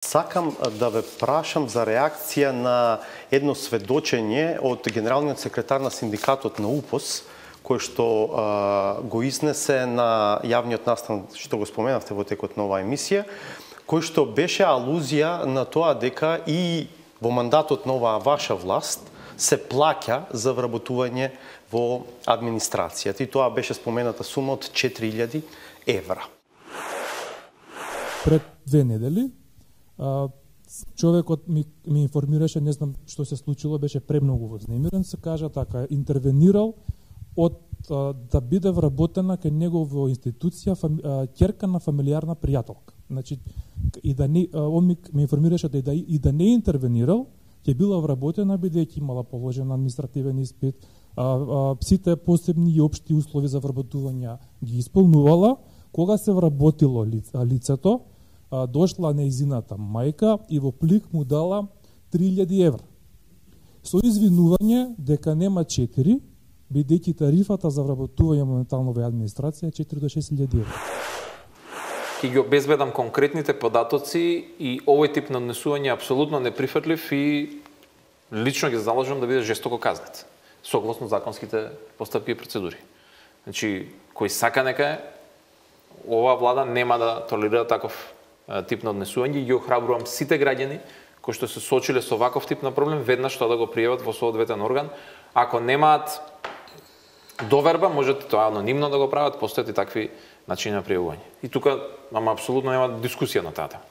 Сакам да ве прашам за реакција на едно сведочење од генералниот секретар на синдикатот на УПОС, кој што го изнесе на јавниот настан, што го споменавте во текот на оваа емисија, кој што беше алузија на тоа дека и во мандатот на оваа ваша власт се плаќа за вработување во администрацијата. И тоа беше спомената сума од 4000 евра. Пред 2 недели човекот ми информираше, не знам што се случило, беше премногу вознемирен, се кажа така, интервенирал од да биде вработена кај него во институција ќерка на фамилиарна пријателка. Значи, и да не, он ми информираше да не интервенирал, ќе била вработена бидејќи имала положен административен испит, сите посебни и општи услови за вработување ги исполнувала. Кога се вработило лицето, дошла нејзината мајка и во плик му дала 3000 евра. Со извинување дека нема 4, бидејќи тарифата за вработување моментално во администрација е 4 до 6000 евра. Ќе ги обезбедам конкретните податоци и овој тип на однесување е апсолутно неприфатлив и лично ги заложам да биде жестоко казнет, согласно законските постапки и процедури. Значи, кој сака нека оваа влада нема да толерира таков тип на однесување и ги охрабрувам сите граѓани кои што се соочиле со ваков тип на проблем веднаш тоа да го пријават во соодветен орган. Ако немаат доверба, можете тоа анонимно да го прават, постојат и такви начини на пријавување. И тука ама апсолутно нема дискусија на таа тема.